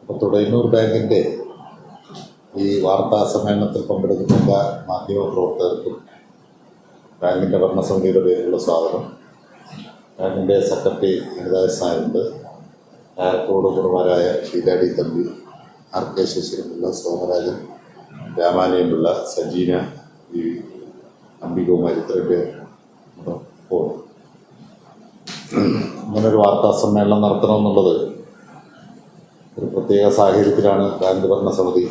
അപ്പോൾ തുടയന്നൂർ ബാങ്കിൻ്റെ ഈ വാർത്താ സമ്മേളനത്തിൽ പങ്കെടുക്കുന്ന എല്ലാ മാധ്യമപ്രവർത്തകർക്കും ബാങ്കിൻ്റെ ഭരണസമിതിയുടെ പേരിലുള്ള സ്വാഗതം. ബാങ്കിൻ്റെ സെക്രട്ടറി ഹരിദാസ് നായരുണ്ട്, ഡയറക്ടറോട് കുടുംബരായ ഷീലാടി തമ്പി, ആർ കെ ശശിരപിള്ള, സോമരാജൻ, രാമാലയംപിള്ള, സജീന, ഈ അംബികുമാരി, ഇത്രയും പേർ പോകും. ഇങ്ങനൊരു വാർത്താ സമ്മേളനം നടത്തണമെന്നുള്ളത് ഒരു പ്രത്യേക സാഹചര്യത്തിലാണ് ബാങ്ക് ഭരണസമിതി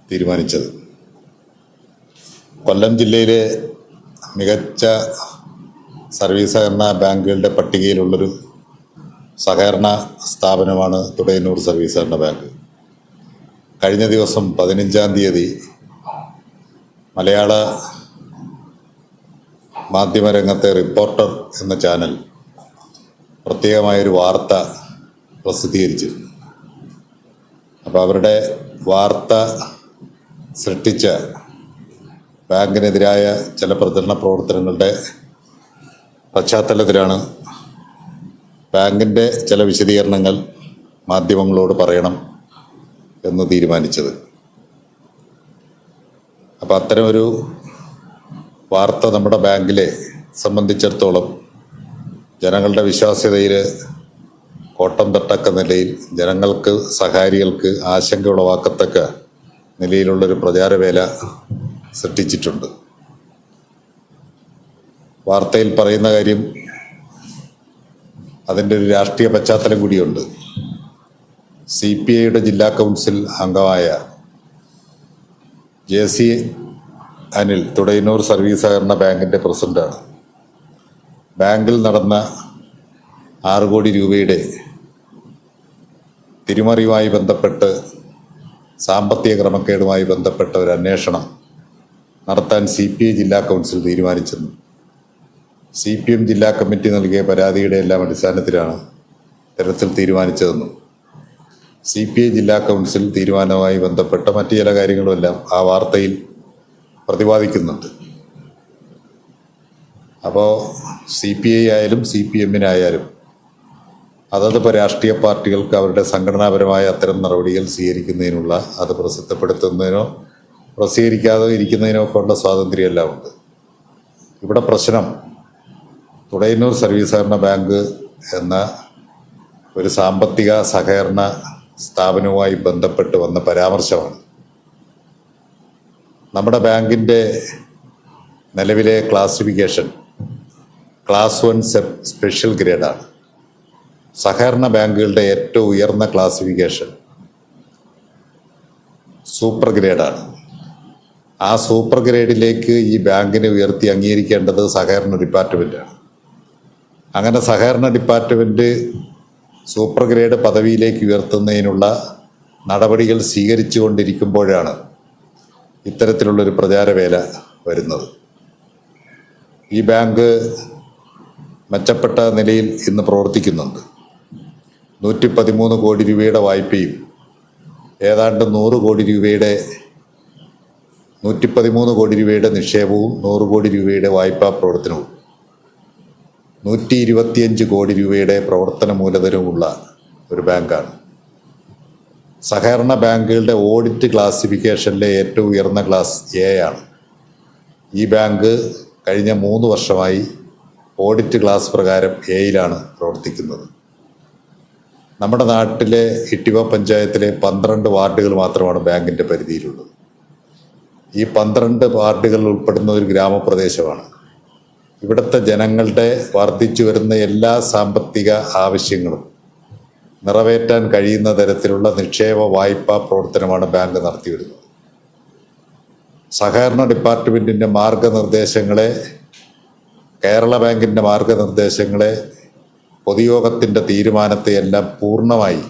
തീരുമാനിച്ചത്. കൊല്ലം ജില്ലയിലെ മികച്ച സർവീസ് സഹകരണ ബാങ്കുകളുടെ പട്ടികയിലുള്ളൊരു സഹകരണ സ്ഥാപനമാണ് തുടയന്നൂർ സർവീസ് സഹകരണ ബാങ്ക്. കഴിഞ്ഞ ദിവസം 15-ാം തീയതി മലയാള മാധ്യമരംഗത്തെ റിപ്പോർട്ടർ എന്ന ചാനൽ പ്രത്യേകമായൊരു വാർത്ത പ്രസിദ്ധീകരിച്ചു. അപ്പോൾ അവരുടെ വാർത്ത സൃഷ്ടിച്ച ബാങ്കിനെതിരായ ചില പ്രചരണ പ്രവർത്തനങ്ങളുടെ പശ്ചാത്തലത്തിലാണ് ബാങ്കിൻ്റെ ചില വിശദീകരണങ്ങൾ മാധ്യമങ്ങളോട് പറയണം എന്ന് തീരുമാനിച്ചത്. അപ്പോൾ അത്തരമൊരു വാർത്ത നമ്മുടെ ബാങ്കിലെ സംബന്ധിച്ചിടത്തോളം ജനങ്ങളുടെ വിശ്വാസ്യതയിൽ കോട്ടം തട്ടക്ക നിലയിൽ ജനങ്ങൾക്ക്, സഹകാരികൾക്ക് ആശങ്ക ഉളവാക്കത്തക്ക നിലയിലുള്ളൊരു പ്രചാരവേല സൃഷ്ടിച്ചിട്ടുണ്ട്. വാർത്തയിൽ പറയുന്ന കാര്യം അതിൻ്റെ ഒരു രാഷ്ട്രീയ പശ്ചാത്തലം കൂടിയുണ്ട്. CPIയുടെ ജില്ലാ കൗൺസിൽ അംഗമായ JC അനിൽ തുടയന്നൂർ സർവീസ് സഹകരണ ബാങ്കിൻ്റെ പ്രസിഡന്റാണ്. ബാങ്കിൽ നടന്ന 6 കോടി രൂപയുടെ തിരിമറിയുമായി ബന്ധപ്പെട്ട്, സാമ്പത്തിക ക്രമക്കേടുമായി ബന്ധപ്പെട്ട ഒരു അന്വേഷണം നടത്താൻ CPI ജില്ലാ കൗൺസിൽ തീരുമാനിച്ചെന്നും CPM ജില്ലാ കമ്മിറ്റി നൽകിയ പരാതിയുടെ എല്ലാം അടിസ്ഥാനത്തിലാണ് ഇത്തരത്തിൽ തീരുമാനിച്ചതെന്നും CPI ജില്ലാ കൗൺസിൽ തീരുമാനവുമായി ബന്ധപ്പെട്ട മറ്റു ചില കാര്യങ്ങളുമെല്ലാം ആ വാർത്തയിൽ പ്രതിപാദിക്കുന്നുണ്ട്. അപ്പോൾ CPI ആയാലും CPM-നായാലും അതതിപ്പോൾ രാഷ്ട്രീയ പാർട്ടികൾക്ക് അവരുടെ സംഘടനാപരമായ അത്തരം നടപടികൾ സ്വീകരിക്കുന്നതിനുള്ള, അത് പ്രസിദ്ധപ്പെടുത്തുന്നതിനോ പ്രസിദ്ധീകരിക്കാതെ ഇരിക്കുന്നതിനോ ഒക്കെ ഉള്ള സ്വാതന്ത്ര്യമെല്ലാം ഉണ്ട്. ഇവിടെ പ്രശ്നം തുടയന്നൂർ സർവീസ് സഹകരണ ബാങ്ക് എന്ന ഒരു സാമ്പത്തിക സഹകരണ സ്ഥാപനവുമായി ബന്ധപ്പെട്ട് വന്ന പരാമർശമാണ്. നമ്മുടെ ബാങ്കിൻ്റെ നിലവിലെ ക്ലാസിഫിക്കേഷൻ ക്ലാസ് 1 സ്പെഷ്യൽ ഗ്രേഡാണ്. സഹകരണ ബാങ്കുകളുടെ ഏറ്റവും ഉയർന്ന ക്ലാസിഫിക്കേഷൻ സൂപ്പർ ഗ്രേഡാണ്. ആ സൂപ്പർ ഗ്രേഡിലേക്ക് ഈ ബാങ്കിനെ ഉയർത്തി അംഗീകരിക്കേണ്ടത് സഹകരണ ഡിപ്പാർട്ട്മെൻറ്റാണ്. അങ്ങനെ സഹകരണ ഡിപ്പാർട്ട്മെൻറ്റ് സൂപ്പർ ഗ്രേഡ് പദവിയിലേക്ക് ഉയർത്തുന്നതിനുള്ള നടപടികൾ സ്വീകരിച്ചു കൊണ്ടിരിക്കുമ്പോഴാണ് ഇത്തരത്തിലുള്ളൊരു പ്രചാരവേല വരുന്നത്. ഈ ബാങ്ക് മെച്ചപ്പെട്ട നിലയിൽ ഇന്ന് പ്രവർത്തിക്കുന്നുണ്ട്. 113 കോടി രൂപയുടെ വായ്പയും ഏതാണ്ട് 100 കോടി രൂപയുടെ 113 കോടി രൂപയുടെ നിക്ഷേപവും 100 കോടി രൂപയുടെ വായ്പാ പ്രവർത്തനവും 125 കോടി രൂപയുടെ പ്രവർത്തന മൂലധനവുമുള്ള ഒരു ബാങ്കാണ്. സഹകരണ ബാങ്കുകളുടെ ഓഡിറ്റ് ക്ലാസിഫിക്കേഷനിലെ ഏറ്റവും ഉയർന്ന ക്ലാസ് A ആണ്. ഈ ബാങ്ക് കഴിഞ്ഞ 3 വർഷമായി ഓഡിറ്റ് ക്ലാസ് പ്രകാരം Aയിലാണ് പ്രവർത്തിക്കുന്നത്. നമ്മുടെ നാട്ടിലെ ഇട്ടിവ പഞ്ചായത്തിലെ 12 വാർഡുകൾ മാത്രമാണ് ബാങ്കിൻ്റെ പരിധിയിലുള്ളത്. ഈ 12 വാർഡുകൾ ഉൾപ്പെടുന്ന ഒരു ഗ്രാമപ്രദേശമാണ്. ഇവിടുത്തെ ജനങ്ങളുടെ വർദ്ധിച്ചു വരുന്ന എല്ലാ സാമ്പത്തിക ആവശ്യങ്ങളും നിറവേറ്റാൻ കഴിയുന്ന തരത്തിലുള്ള നിക്ഷേപ വായ്പാ പ്രവർത്തനമാണ് ബാങ്ക് നടത്തിവരുന്നത്. സഹകരണ ഡിപ്പാർട്ട്മെൻറ്റിൻ്റെ മാർഗനിർദ്ദേശങ്ങളെ, കേരള ബാങ്കിൻ്റെ മാർഗനിർദ്ദേശങ്ങളെ, പൊതുയോഗത്തിൻ്റെ തീരുമാനത്തെ എല്ലാം പൂർണ്ണമായി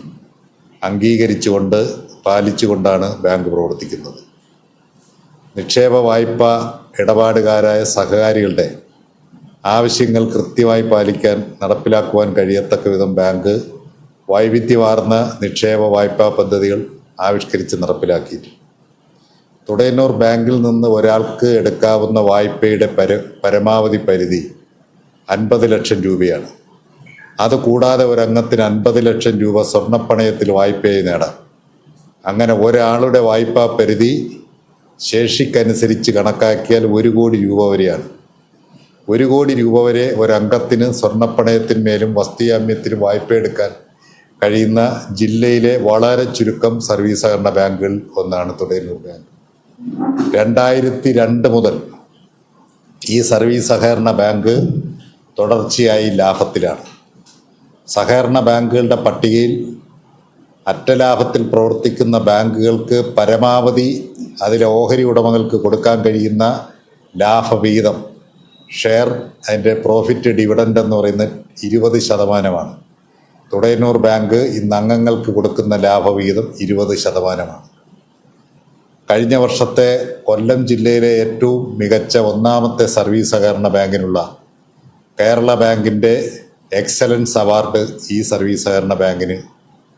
അംഗീകരിച്ചുകൊണ്ട്, പാലിച്ചുകൊണ്ടാണ് ബാങ്ക് പ്രവർത്തിക്കുന്നത്. നിക്ഷേപ വായ്പ ഇടപാടുകാരായ സഹകാരികളുടെ ആവശ്യങ്ങൾ കൃത്യമായി പാലിക്കാൻ, നടപ്പിലാക്കുവാൻ കഴിയത്തക്ക വിധം ബാങ്ക് വൈവിധ്യമാർന്ന നിക്ഷേപ വായ്പാ പദ്ധതികൾ ആവിഷ്കരിച്ച് നടപ്പിലാക്കിയിട്ടുണ്ട്. തുടയന്നൂർ ബാങ്കിൽ നിന്ന് ഒരാൾക്ക് എടുക്കാവുന്ന വായ്പയുടെ പരമാവധി പരിധി 50 ലക്ഷം രൂപയാണ്. അതുകൂടാതെ ഒരംഗത്തിന് 50 ലക്ഷം രൂപ സ്വർണ്ണപ്പണയത്തിൽ വായ്പയായി നേടാം. അങ്ങനെ ഒരാളുടെ വായ്പാ പരിധി ശേഷിക്കനുസരിച്ച് കണക്കാക്കിയാൽ 1 കോടി രൂപ വരെയാണ്. 1 കോടി രൂപ വരെ ഒരംഗത്തിന് സ്വർണ്ണപ്പണയത്തിന്മേലും വസ്തുജാമ്യത്തിനും വായ്പയെടുക്കാൻ കഴിയുന്ന ജില്ലയിലെ വളരെ ചുരുക്കം സർവീസ് സഹകരണ ബാങ്കുകളിൽ ഒന്നാണ് തുടയന്നൂർ ബാങ്ക്. 2002 മുതൽ ഈ സർവീസ് സഹകരണ ബാങ്ക് തുടർച്ചയായി ലാഭത്തിലാണ്. സഹകരണ ബാങ്കുകളുടെ പട്ടികയിൽ അറ്റലാഭത്തിൽ പ്രവർത്തിക്കുന്ന ബാങ്കുകൾക്ക് പരമാവധി അതിലെ ഓഹരി ഉടമകൾക്ക് കൊടുക്കാൻ കഴിയുന്ന ലാഭവിഹിതം ഷെയർ, അതിൻ്റെ പ്രോഫിറ്റ് ഡിവിഡൻഡ് എന്ന് പറയുന്നത് 20%. തുടയന്നൂർ ബാങ്ക് ഇന്ന് അംഗങ്ങൾക്ക് കൊടുക്കുന്ന ലാഭവിഹിതം 20%. കഴിഞ്ഞ വർഷത്തെ കൊല്ലം ജില്ലയിലെ ഏറ്റവും മികച്ച 1ാമത്തെ സർവീസ് സഹകരണ ബാങ്കിനുള്ള കേരള ബാങ്കിൻ്റെ എക്സലൻസ് അവാർഡ് ഈ സർവീസ് സഹകരണ ബാങ്കിന്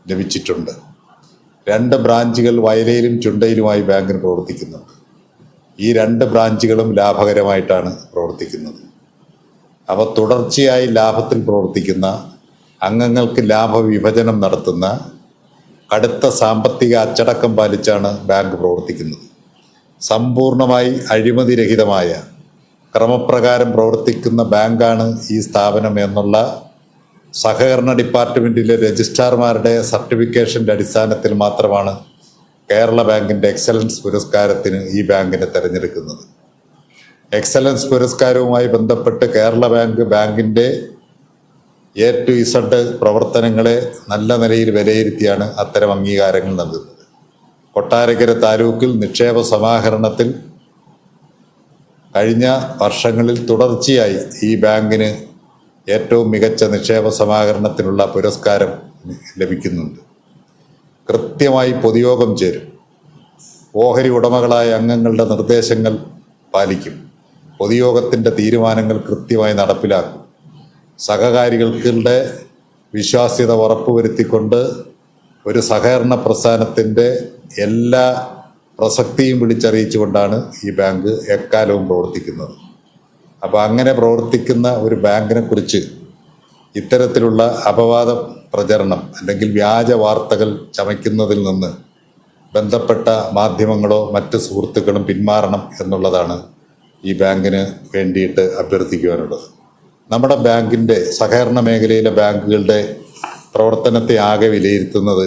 ലഭിച്ചിട്ടുണ്ട്. 2 ബ്രാഞ്ചുകൾ വയലയിലും ചുണ്ടയിലുമായി ബാങ്കിന് പ്രവർത്തിക്കുന്നുണ്ട്. ഈ 2 ബ്രാഞ്ചുകളും ലാഭകരമായിട്ടാണ് പ്രവർത്തിക്കുന്നത്. അവ തുടർച്ചയായി ലാഭത്തിൽ പ്രവർത്തിക്കുന്ന, അംഗങ്ങൾക്ക് ലാഭവിഭജനം നടത്തുന്ന, കടുത്ത സാമ്പത്തിക അച്ചടക്കം പാലിച്ചാണ് ബാങ്ക് പ്രവർത്തിക്കുന്നത്. സമ്പൂർണമായി അഴിമതിരഹിതമായ ക്രമപ്രകാരം പ്രവർത്തിക്കുന്ന ബാങ്കാണ് ഈ സ്ഥാപനം എന്നുള്ള സഹകരണ ഡിപ്പാർട്ട്മെൻറ്റിലെ രജിസ്ട്രാർമാരുടെ സർട്ടിഫിക്കേഷൻ്റെ അടിസ്ഥാനത്തിൽ മാത്രമാണ് കേരള ബാങ്കിൻ്റെ എക്സലൻസ് പുരസ്കാരത്തിന് ഈ ബാങ്കിനെ തിരഞ്ഞെടുക്കുന്നത്. എക്സലൻസ് പുരസ്കാരവുമായി ബന്ധപ്പെട്ട് കേരള ബാങ്കിൻ്റെ A to Z പ്രവർത്തനങ്ങളെ നല്ല നിലയിൽ വിലയിരുത്തിയാണ് അത്തരം അംഗീകാരങ്ങൾ നൽകുന്നത്. കൊട്ടാരക്കര താലൂക്കിൽ നിക്ഷേപ സമാഹരണത്തിൽ കഴിഞ്ഞ വർഷങ്ങളിൽ തുടർച്ചയായി ഈ ബാങ്കിന് ഏറ്റവും മികച്ച നിക്ഷേപ സമാഹരണത്തിനുള്ള പുരസ്കാരം ലഭിക്കുന്നുണ്ട്. കൃത്യമായി പൊതുയോഗം ചേരും. ഓഹരി ഉടമകളായ അംഗങ്ങളുടെ നിർദ്ദേശങ്ങൾ പാലിക്കും. പൊതുയോഗത്തിൻ്റെ തീരുമാനങ്ങൾ കൃത്യമായി നടപ്പിലാക്കും. സഹകാരികളുടെ വിശ്വാസ്യത ഉറപ്പുവരുത്തിക്കൊണ്ട് ഒരു സഹകരണ പ്രസ്ഥാനത്തിൻ്റെ എല്ലാ പ്രസക്തിയും വിളിച്ചറിയിച്ചുകൊണ്ടാണ് ഈ ബാങ്ക് എക്കാലവും പ്രവർത്തിക്കുന്നത്. അപ്പോൾ അങ്ങനെ പ്രവർത്തിക്കുന്ന ഒരു ബാങ്കിനെ കുറിച്ച് ഇത്തരത്തിലുള്ള അപവാദ പ്രചരണം അല്ലെങ്കിൽ വ്യാജ വാർത്തകൾ ചമയ്ക്കുന്നതിൽ നിന്ന് ബന്ധപ്പെട്ട മാധ്യമങ്ങളോ മറ്റ് സുഹൃത്തുക്കളും പിന്മാറണം എന്നുള്ളതാണ് ഈ ബാങ്കിന് വേണ്ടിയിട്ട് അഭ്യർത്ഥിക്കുവാനുള്ളത്. നമ്മുടെ ബാങ്കിൻ്റെ സഹകരണ മേഖലയിലെ ബാങ്കുകളുടെ പ്രവർത്തനത്തെ ആകെ വിലയിരുത്തുന്നത്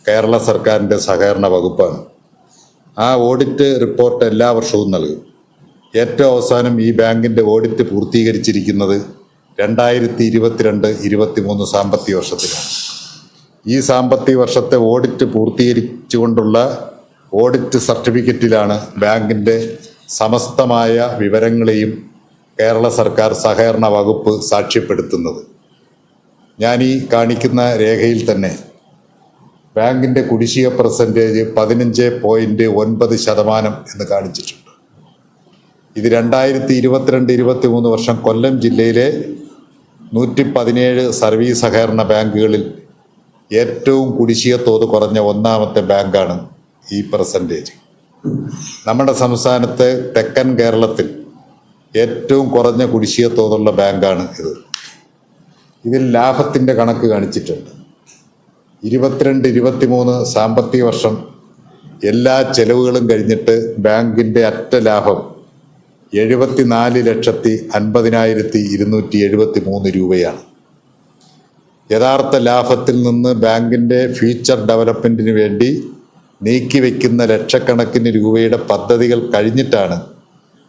കേരള സർക്കാരിൻ്റെ സഹകരണ വകുപ്പാണ്. ആ ഓഡിറ്റ് റിപ്പോർട്ട് എല്ലാ വർഷവും നൽകും. ഏറ്റവും അവസാനം ഈ ബാങ്കിൻ്റെ ഓഡിറ്റ് പൂർത്തീകരിച്ചിരിക്കുന്നത് 2022-23 സാമ്പത്തിക വർഷത്തിലാണ്. ഈ സാമ്പത്തിക വർഷത്തെ ഓഡിറ്റ് പൂർത്തീകരിച്ചുകൊണ്ടുള്ള ഓഡിറ്റ് സർട്ടിഫിക്കറ്റിലാണ് ബാങ്കിൻ്റെ സമസ്തമായ വിവരങ്ങളെയും കേരള സർക്കാർ സഹകരണ വകുപ്പ് സാക്ഷ്യപ്പെടുത്തുന്നത്. ഞാൻ ഈ കാണിക്കുന്ന രേഖയിൽ തന്നെ ബാങ്കിൻ്റെ കുടിശ്ശിക പെർസെൻറ്റേജ് 15.9% എന്ന് കാണിച്ചിട്ടുണ്ട്. ഇത് 2022-23 വർഷം കൊല്ലം ജില്ലയിലെ 117 സർവീസ് സഹകരണ ബാങ്കുകളിൽ ഏറ്റവും കുടിശ്ശിക തോത് കുറഞ്ഞ 1ാമത്തെ ബാങ്കാണ് ഈ പെർസെൻറ്റേജ്. നമ്മുടെ സംസ്ഥാനത്തെ തെക്കൻ കേരളത്തിൽ ഏറ്റവും കുറഞ്ഞ കുടിശ്ശിക തോതുള്ള ബാങ്കാണ് ഇത്. ഇതിൽ ലാഭത്തിൻ്റെ കണക്ക് കാണിച്ചിട്ടുണ്ട്. 22-23 സാമ്പത്തിക വർഷം എല്ലാ ചെലവുകളും കഴിഞ്ഞിട്ട് ബാങ്കിൻ്റെ അറ്റ ലാഭം 74,50,273 രൂപയാണ്. യഥാർത്ഥ ലാഭത്തിൽ നിന്ന് ബാങ്കിൻ്റെ ഫ്യൂച്ചർ ഡെവലപ്മെൻറ്റിന് വേണ്ടി നീക്കിവെക്കുന്ന ലക്ഷക്കണക്കിന് രൂപയുടെ പദ്ധതികൾ കഴിഞ്ഞിട്ടാണ്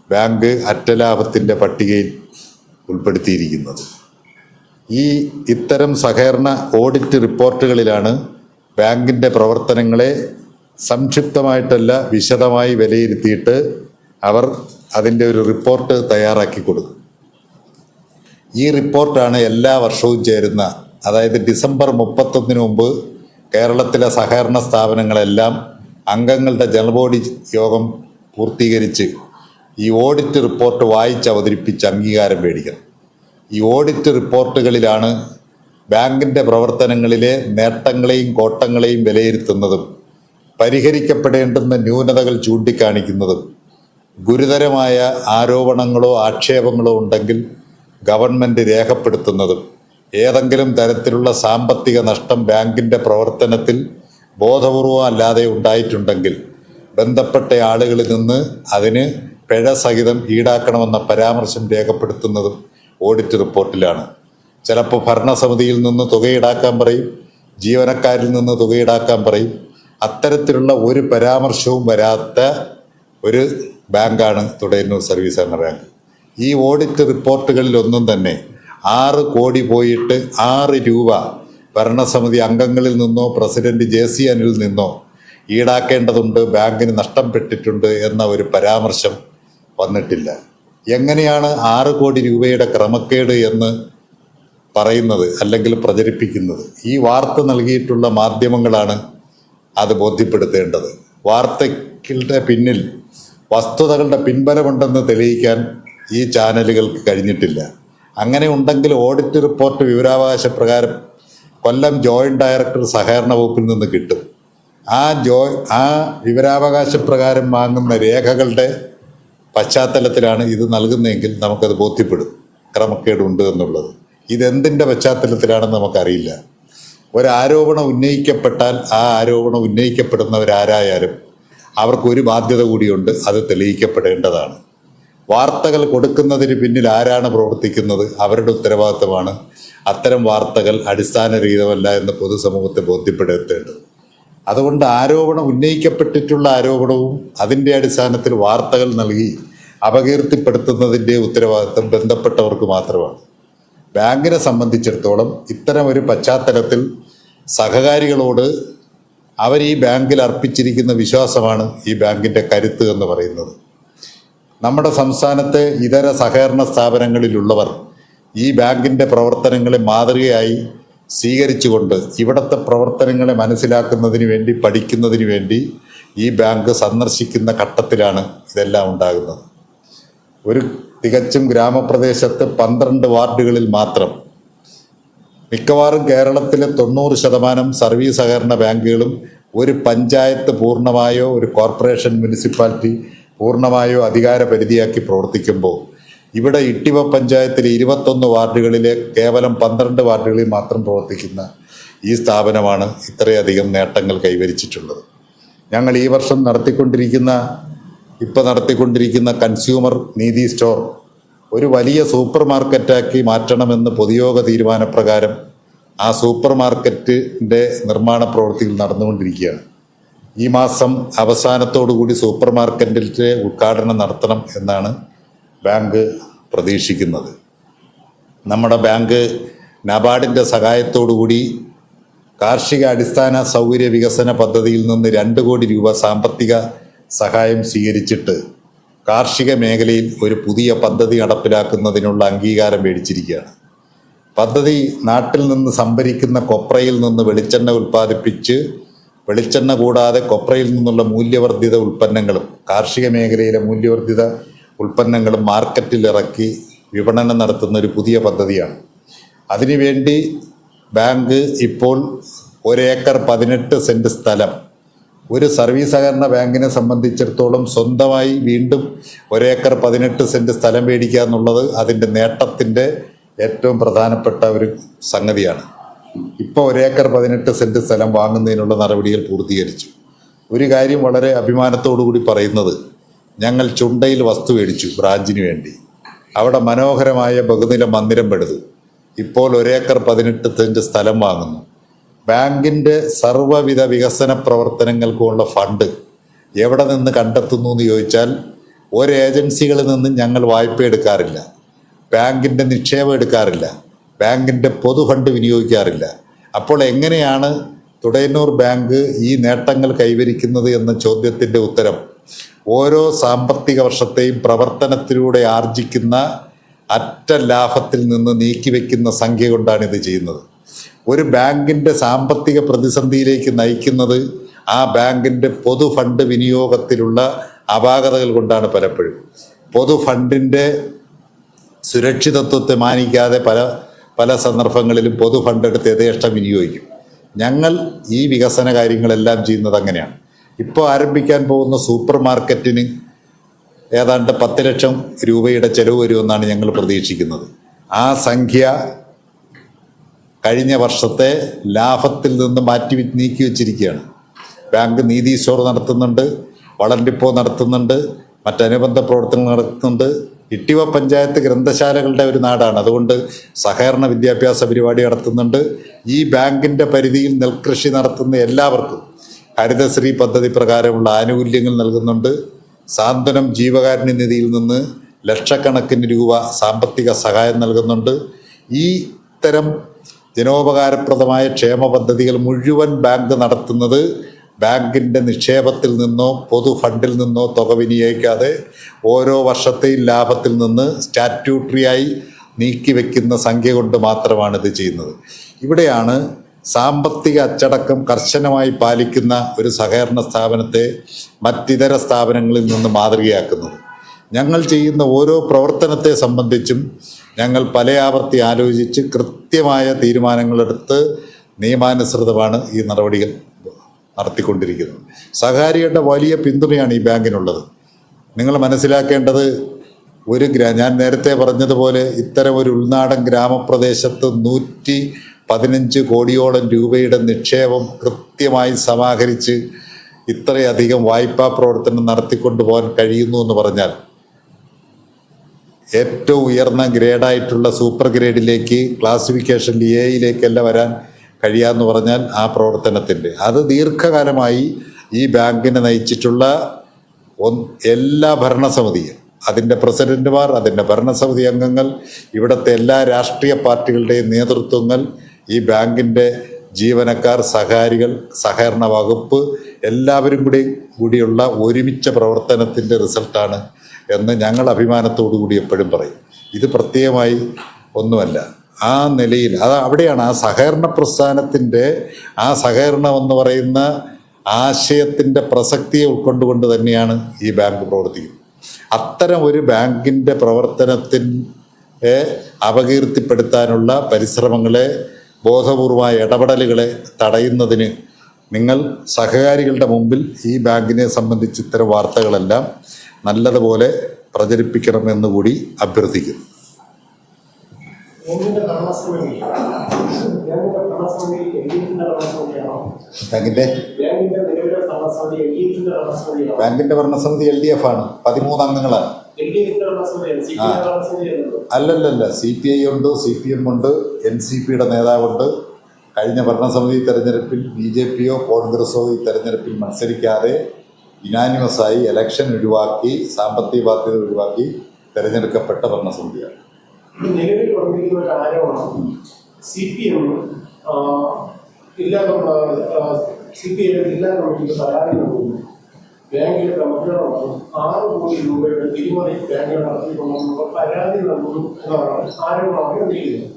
ബാങ്ക് അറ്റലാഭത്തിൻ്റെ പട്ടികയിൽ ഉൾപ്പെടുത്തിയിരിക്കുന്നത്. ഇത്തരം സഹകരണ ഓഡിറ്റ് റിപ്പോർട്ടുകളിലാണ് ബാങ്കിൻ്റെ പ്രവർത്തനങ്ങളെ സംക്ഷിപ്തമായിട്ടല്ല വിശദമായി വിലയിരുത്തിയിട്ട് അവർ അതിൻ്റെ ഒരു റിപ്പോർട്ട് തയ്യാറാക്കി കൊടുക്കും. ഈ റിപ്പോർട്ടാണ് എല്ലാ വർഷവും ചേരുന്ന, അതായത് ഡിസംബർ 31 മുമ്പ് കേരളത്തിലെ സഹകരണ സ്ഥാപനങ്ങളെല്ലാം അംഗങ്ങളുടെ ജനറൽ ബോഡി യോഗം പൂർത്തീകരിച്ച് ഈ ഓഡിറ്റ് റിപ്പോർട്ട് വായിച്ച് അവതരിപ്പിച്ച് അംഗീകാരം മേടിക്കണം. ഈ ഓഡിറ്റ് റിപ്പോർട്ടുകളിലാണ് ബാങ്കിൻ്റെ പ്രവർത്തനങ്ങളിലെ നേട്ടങ്ങളെയും കോട്ടങ്ങളെയും വിലയിരുത്തുന്നതും പരിഹരിക്കപ്പെടേണ്ടുന്ന ന്യൂനതകൾ ചൂണ്ടിക്കാണിക്കുന്നതും ഗുരുതരമായ ആരോപണങ്ങളോ ആക്ഷേപങ്ങളോ ഉണ്ടെങ്കിൽ ഗവൺമെൻറ് രേഖപ്പെടുത്തുന്നതും ഏതെങ്കിലും തരത്തിലുള്ള സാമ്പത്തിക നഷ്ടം ബാങ്കിൻ്റെ പ്രവർത്തനത്തിൽ ബോധപൂർവം അല്ലാതെ ഉണ്ടായിട്ടുണ്ടെങ്കിൽ ബന്ധപ്പെട്ട ആളുകളിൽ നിന്ന് അതിന് പിഴ സഹിതം ഈടാക്കണമെന്ന പരാമർശം രേഖപ്പെടുത്തുന്നതും ഓഡിറ്റ് റിപ്പോർട്ടിലാണ്. ചിലപ്പോൾ ഭരണസമിതിയിൽ നിന്ന് തുക ഈടാക്കാൻ പറയും, ജീവനക്കാരിൽ നിന്ന് തുക ഈടാക്കാൻ പറയും. അത്തരത്തിലുള്ള ഒരു പരാമർശവും വരാത്ത ഒരു ബാങ്കാണ് തുടയന്നൂർ സർവീസ് സഹകരണ ബാങ്ക്. ഈ ഓഡിറ്റ് റിപ്പോർട്ടുകളിലൊന്നും തന്നെ 6 കോടി പോയിട്ട് 6 രൂപ ഭരണസമിതി അംഗങ്ങളിൽ നിന്നോ പ്രസിഡന്റ് JC അനിലിൽ നിന്നോ ഈടാക്കേണ്ടതുണ്ട്, ബാങ്കിന് നഷ്ടപ്പെട്ടിട്ടുണ്ട് എന്ന ഒരു പരാമർശം വന്നിട്ടില്ല. എങ്ങനെയാണ് 6 കോടി രൂപയുടെ ക്രമക്കേട് എന്ന് പറയുന്നത് അല്ലെങ്കിൽ പ്രചരിപ്പിക്കുന്നത്? ഈ വാർത്ത നൽകിയിട്ടുള്ള മാധ്യമങ്ങളാണ് അത് ബോധ്യപ്പെടുത്തേണ്ടത്. വാർത്തകളുടെ പിന്നിൽ വസ്തുതകളുടെ പിൻബലമുണ്ടെന്ന് തെളിയിക്കാൻ ഈ ചാനലുകൾക്ക് കഴിഞ്ഞിട്ടില്ല. അങ്ങനെ ഉണ്ടെങ്കിൽ ഓഡിറ്റ് റിപ്പോർട്ട് വിവരാവകാശ പ്രകാരം കൊല്ലം ജോയിന്റ് ഡയറക്ടർ സഹകരണ വകുപ്പിൽ നിന്ന് കിട്ടും. ആ വിവരാവകാശ പ്രകാരം വാങ്ങുന്ന രേഖകളുടെ പശ്ചാത്തലത്തിലാണ് ഇത് നൽകുന്നതെങ്കിൽ നമുക്കത് ബോധ്യപ്പെടും ക്രമക്കേടുണ്ട് എന്നുള്ളത്. ഇതെന്തിൻ്റെ പശ്ചാത്തലത്തിലാണെന്ന് നമുക്കറിയില്ല. ഒരാരോപണം ഉന്നയിക്കപ്പെട്ടാൽ ആ ആരോപണം ഉന്നയിക്കപ്പെടുന്നവരാരായാലും അവർക്കൊരു ബാധ്യത കൂടിയുണ്ട്, അത് തെളിയിക്കപ്പെടേണ്ടതാണ്. വാർത്തകൾ കൊടുക്കുന്നതിന് പിന്നിൽ ആരാണ് പ്രവർത്തിക്കുന്നത്? അവരുടെ ഉത്തരവാദിത്തമാണ് അത്തരം വാർത്തകൾ അടിസ്ഥാനരഹിതമല്ല എന്ന് പൊതുസമൂഹത്തെ ബോധ്യപ്പെടുത്തേണ്ടത്. അതുകൊണ്ട് ആരോപണം ഉന്നയിക്കപ്പെട്ടിട്ടുള്ള ആരോപണവും അതിൻ്റെ അടിസ്ഥാനത്തിൽ വാർത്തകൾ നൽകി അപകീർത്തിപ്പെടുത്തുന്നതിൻ്റെ ഉത്തരവാദിത്തം ബന്ധപ്പെട്ടവർക്ക് മാത്രമാണ്. ബാങ്കിനെ സംബന്ധിച്ചിടത്തോളം ഇത്തരം ഒരു പശ്ചാത്തലത്തിൽ സഹകാരികളോട് അവർ ഈ ബാങ്കിൽ അർപ്പിച്ചിരിക്കുന്ന വിശ്വാസമാണ് ഈ ബാങ്കിൻ്റെ കരുത്ത് എന്ന് പറയുന്നത്. നമ്മുടെ സംസ്ഥാനത്തെ ഇതര സഹകരണ സ്ഥാപനങ്ങളിലുള്ളവർ ഈ ബാങ്കിൻ്റെ പ്രവർത്തനങ്ങളെ മാതൃകയായി സ്വീകരിച്ചുകൊണ്ട് ഇവിടുത്തെ പ്രവർത്തനങ്ങളെ മനസ്സിലാക്കുന്നതിന് വേണ്ടി, പഠിക്കുന്നതിന് വേണ്ടി ഈ ബാങ്ക് സന്ദർശിക്കുന്ന ഘട്ടത്തിലാണ് ഇതെല്ലാം ഉണ്ടാകുന്നത്. ഒരു തികച്ചും ഗ്രാമപ്രദേശത്ത് 12 വാർഡുകളിൽ മാത്രം മിക്കവാറും കേരളത്തിലെ 90% സർവീസ് സഹകരണ ബാങ്കുകളും ഒരു പഞ്ചായത്ത് പൂർണ്ണമായോ ഒരു കോർപ്പറേഷൻ മുനിസിപ്പാലിറ്റി പൂർണ്ണമായോ അധികാര പരിധിയാക്കി പ്രവർത്തിക്കുമ്പോൾ ഇവിടെ ഇട്ടിവ പഞ്ചായത്തിലെ 21 വാർഡുകളിലെ കേവലം 12 വാർഡുകളിൽ മാത്രം പ്രവർത്തിക്കുന്ന ഈ സ്ഥാപനമാണ് ഇത്രയധികം നേട്ടങ്ങൾ കൈവരിച്ചിട്ടുള്ളത്. ഞങ്ങൾ ഈ വർഷം നടത്തിക്കൊണ്ടിരിക്കുന്ന കൺസ്യൂമർ നീതി സ്റ്റോർ ഒരു വലിയ സൂപ്പർ മാർക്കറ്റാക്കി മാറ്റണമെന്ന് പൊതുയോഗ തീരുമാനപ്രകാരം ആ സൂപ്പർ മാർക്കറ്റിൻ്റെ നിർമ്മാണ പ്രവൃത്തികൾ നടന്നുകൊണ്ടിരിക്കുകയാണ്. ഈ മാസം അവസാനത്തോടുകൂടി സൂപ്പർ മാർക്കറ്റിൻ്റെ ഉദ്ഘാടനം നടത്തണം എന്നാണ് ബാങ്ക് പ്രതീക്ഷിക്കുന്നത്. നമ്മുടെ ബാങ്ക് നബാർഡിൻ്റെ സഹായത്തോടുകൂടി കാർഷിക അടിസ്ഥാന സൗകര്യ വികസന പദ്ധതിയിൽ നിന്ന് 2 കോടി രൂപ സാമ്പത്തിക സഹായം സ്വീകരിച്ചിട്ട് കാർഷിക മേഖലയിൽ ഒരു പുതിയ പദ്ധതി നടപ്പിലാക്കുന്നതിനുള്ള അംഗീകാരം മേടിച്ചിരിക്കുകയാണ്. പദ്ധതി നാട്ടിൽ നിന്ന് സംഭരിക്കുന്ന കൊപ്രയിൽ നിന്ന് വെളിച്ചെണ്ണ ഉൽപ്പാദിപ്പിച്ച് വെളിച്ചെണ്ണ കൂടാതെ കൊപ്രയിൽ നിന്നുള്ള മൂല്യവർദ്ധിത ഉൽപ്പന്നങ്ങളും കാർഷിക മേഖലയിലെ മൂല്യവർദ്ധിത ഉൽപ്പന്നങ്ങളും മാർക്കറ്റിൽ ഇറക്കി വിപണനം നടത്തുന്ന ഒരു പുതിയ പദ്ധതിയാണ്. അതിനുവേണ്ടി ബാങ്ക് ഇപ്പോൾ 1 ഏക്കർ 18 സെൻറ്റ് സ്ഥലം ഒരു സർവീസ് സഹകരണ ബാങ്കിനെ സംബന്ധിച്ചിടത്തോളം സ്വന്തമായി വീണ്ടും 1 ഏക്കർ 18 സെൻറ്റ് സ്ഥലം മേടിക്കുക എന്നുള്ളത് അതിൻ്റെ നേട്ടത്തിൻ്റെ ഏറ്റവും പ്രധാനപ്പെട്ട ഒരു സംഗതിയാണ്. ഇപ്പോൾ 1 ഏക്കർ 18 സെൻറ്റ് സ്ഥലം വാങ്ങുന്നതിനുള്ള നടപടികൾ പൂർത്തീകരിച്ചു. ഒരു കാര്യം വളരെ അഭിമാനത്തോടു കൂടി പറയുന്നത്, ഞങ്ങൾ ചുണ്ടയിൽ വസ്തു മേടിച്ചു ബ്രാഞ്ചിന് വേണ്ടി. അവിടെ മനോഹരമായ ബഹുനില മന്ദിരം പണിതു. ഇപ്പോൾ 1 ഏക്കർ 18 സെൻറ്റ് സ്ഥലം വാങ്ങുന്നു. ബാങ്കിൻ്റെ സർവ്വവിധ വികസന പ്രവർത്തനങ്ങൾക്കുമുള്ള ഫണ്ട് എവിടെ നിന്ന് കണ്ടെത്തുന്നു എന്ന് ചോദിച്ചാൽ ഒരു ഏജൻസികളിൽ നിന്നും ഞങ്ങൾ വായ്പ എടുക്കാറില്ല, ബാങ്കിൻ്റെ നിക്ഷേപം എടുക്കാറില്ല, ബാങ്കിൻ്റെ പൊതു ഫണ്ട് വിനിയോഗിക്കാറില്ല. അപ്പോൾ എങ്ങനെയാണ് തുടയന്നൂർ ബാങ്ക് ഈ നേട്ടങ്ങൾ കൈവരിക്കുന്നത് എന്ന ചോദ്യത്തിൻ്റെ ഉത്തരം ഓരോ സാമ്പത്തിക വർഷത്തെയും പ്രവർത്തനത്തിലൂടെ ആർജിക്കുന്ന അറ്റ ലാഭത്തിൽ നിന്ന് നീക്കിവെക്കുന്ന സംഖ്യ കൊണ്ടാണ് ഇത് ചെയ്യുന്നത്. ഒരു ബാങ്കിൻ്റെ സാമ്പത്തിക പ്രതിസന്ധിയിലേക്ക് നയിക്കുന്നത് ആ ബാങ്കിൻ്റെ പൊതു ഫണ്ട് വിനിയോഗത്തിലുള്ള അപാകതകൾ കൊണ്ടാണ്. പലപ്പോഴും പൊതു ഫണ്ടിൻ്റെ സുരക്ഷിതത്വത്തെ മാനിക്കാതെ പല സന്ദർഭങ്ങളിലും പൊതു ഫണ്ട് എടുത്ത് യഥേഷ്ടം വിനിയോഗിക്കും. ഞങ്ങൾ ഈ വികസന കാര്യങ്ങളെല്ലാം ചെയ്യുന്നത് അങ്ങനെയാണ്. ഇപ്പോൾ ആരംഭിക്കാൻ പോകുന്ന സൂപ്പർ മാർക്കറ്റിന് ഏതാണ്ട് 10 ലക്ഷം രൂപയുടെ ചെലവ് വരുമെന്നാണ് ഞങ്ങൾ പ്രതീക്ഷിക്കുന്നത്. ആ സംഖ്യ കഴിഞ്ഞ വർഷത്തെ ലാഭത്തിൽ നിന്ന് നീക്കി വച്ചിരിക്കുകയാണ്. ബാങ്ക് നീതി സ്റ്റോർ നടത്തുന്നുണ്ട്, വളർ ഡിപ്പോ നടത്തുന്നുണ്ട്, മറ്റനുബന്ധ പ്രവർത്തനങ്ങൾ നടത്തുന്നുണ്ട്. ഇട്ടിവ പഞ്ചായത്ത് ഗ്രന്ഥശാലകളുടെ ഒരു നാടാണ്. അതുകൊണ്ട് സഹകരണ വിദ്യാഭ്യാസ പരിപാടി നടത്തുന്നുണ്ട്. ഈ ബാങ്കിൻ്റെ പരിധിയിൽ നെൽകൃഷി നടത്തുന്ന എല്ലാവർക്കും ഹരിതശ്രീ പദ്ധതി പ്രകാരമുള്ള ആനുകൂല്യങ്ങൾ നൽകുന്നുണ്ട്. സാന്ത്വനം ജീവകാരുണ്യ നിധിയിൽ നിന്ന് ലക്ഷക്കണക്കിന് രൂപ സാമ്പത്തിക സഹായം നൽകുന്നുണ്ട്. ഈ ഇത്തരം ജനോപകാരപ്രദമായ ക്ഷേമ പദ്ധതികൾ മുഴുവൻ ബാങ്ക് നടത്തുന്നത് ബാങ്കിൻ്റെ നിക്ഷേപത്തിൽ നിന്നോ പൊതു ഫണ്ടിൽ നിന്നോ തുക വിനിയോഗിക്കാതെ ഓരോ വർഷത്തെയും ലാഭത്തിൽ നിന്ന് സ്റ്റാറ്റ്യൂട്ടറിയായി നീക്കിവെക്കുന്ന സംഖ്യ കൊണ്ട് മാത്രമാണ് ഇത് ചെയ്യുന്നത്. ഇവിടെയാണ് സാമ്പത്തിക അച്ചടക്കം കർശനമായി പാലിക്കുന്ന ഒരു സഹകരണ സ്ഥാപനത്തെ മറ്റിതര സ്ഥാപനങ്ങളിൽ നിന്ന് മാതൃകയാക്കുന്നത്. ഞങ്ങൾ ചെയ്യുന്ന ഓരോ പ്രവർത്തനത്തെ സംബന്ധിച്ചും ഞങ്ങൾ പല ആവർത്തി ആലോചിച്ച് കൃത്യമായ തീരുമാനങ്ങളെടുത്ത് നിയമാനുസൃതമാണ് ഈ നടപടികൾ നടത്തിക്കൊണ്ടിരിക്കുന്നത്. സഹകാരികളുടെ വലിയ പിന്തുണയാണ് ഈ ബാങ്കിനുള്ളത്. നിങ്ങൾ മനസ്സിലാക്കേണ്ടത് ഞാൻ നേരത്തെ പറഞ്ഞതുപോലെ ഇത്തരം ഒരു ഉൾനാടൻ ഗ്രാമപ്രദേശത്ത് 115 കോടിയോളം രൂപയുടെ നിക്ഷേപം കൃത്യമായി സമാഹരിച്ച് ഇത്രയധികം വായ്പാ പ്രവർത്തനം നടത്തിക്കൊണ്ടുപോകാൻ കഴിയുന്നു എന്ന് പറഞ്ഞാൽ ഏറ്റവും ഉയർന്ന ഗ്രേഡായിട്ടുള്ള സൂപ്പർ ഗ്രേഡിലേക്ക് ക്ലാസിഫിക്കേഷനിൽ എയിലേക്കല്ല വരാൻ കഴിയാമെന്ന് പറഞ്ഞാൽ ആ പ്രവർത്തനത്തിൻ്റെ അത് ദീർഘകാലമായി ഈ ബാങ്കിനെ നയിച്ചിട്ടുള്ള എല്ലാ ഭരണസമിതിയും, അതിൻ്റെ പ്രസിഡന്റുമാർ, അതിൻ്റെ ഭരണസമിതി അംഗങ്ങൾ, ഇവിടുത്തെ എല്ലാ രാഷ്ട്രീയ പാർട്ടികളുടെയും നേതൃത്വങ്ങൾ, ഈ ബാങ്കിൻ്റെ ജീവനക്കാർ, സഹകാരികൾ, സഹകരണ വകുപ്പ് എല്ലാവരും കൂടിയുള്ള ഒരുമിച്ച പ്രവർത്തനത്തിൻ്റെ റിസൾട്ടാണ് എന്ന് ഞങ്ങൾ അഭിമാനത്തോടു കൂടി എപ്പോഴും പറയും. ഇത് പ്രത്യേകമായി ഒന്നുമല്ല. ആ നിലയിൽ അവിടെയാണ് ആ സഹകരണ പ്രസ്ഥാനത്തിൻ്റെ ആ സഹകരണം എന്ന് പറയുന്ന ആശയത്തിൻ്റെ പ്രസക്തിയെ ഉൾക്കൊണ്ടുകൊണ്ട് തന്നെയാണ് ഈ ബാങ്ക് പ്രവർത്തിക്കുന്നത്. അത്തരം ഒരു ബാങ്കിൻ്റെ പ്രവർത്തനത്തിൻ്റെ അപകീർത്തിപ്പെടുത്താനുള്ള പരിശ്രമങ്ങളെ, ബോധപൂർവമായ ഇടപെടലുകളെ തടയുന്നതിന് നിങ്ങൾ സഹകാരികളുടെ മുമ്പിൽ ഈ ബാങ്കിനെ സംബന്ധിച്ച് ഇത്തരം വാർത്തകളെല്ലാം നല്ലതുപോലെ പ്രചരിപ്പിക്കണമെന്ന് കൂടി അഭ്യർത്ഥിക്കുന്നു. ബാങ്കിന്റെ ഭരണസമിതി LDF ആണ്, 13 അംഗങ്ങളാണ്. അല്ലല്ല, CPI ഉണ്ട്, CPM ഉണ്ട്, NCPയുടെ നേതാവുണ്ട്. കഴിഞ്ഞ ഭരണസമിതി തെരഞ്ഞെടുപ്പിൽ BJPയോ കോൺഗ്രസോ ഈ തെരഞ്ഞെടുപ്പിൽ മത്സരിക്കാതെ യുനാനിമസായി ഇലക്ഷൻ ഒഴിവാക്കി, സാമ്പത്തിക ബാധ്യത ഒഴിവാക്കി തെരഞ്ഞെടുക്കപ്പെട്ട ഭരണസമിതിയാണ്. നിലവിൽ വന്നിരിക്കുന്ന ഒരു ആരോപണം CPM ജില്ലാ കമ്മിറ്റിക്ക് പരാതി നൽകുന്നു. ബാങ്കിലെ പ്രവർത്തനമാണ് 6 കോടി രൂപയുടെ തിരിമറി ബാങ്കിൽ നടത്തിക്കൊണ്ടുള്ള പരാതി നൽകുന്നു എന്നാണ് ആരോപണമായി വന്നിരിക്കുന്നത്.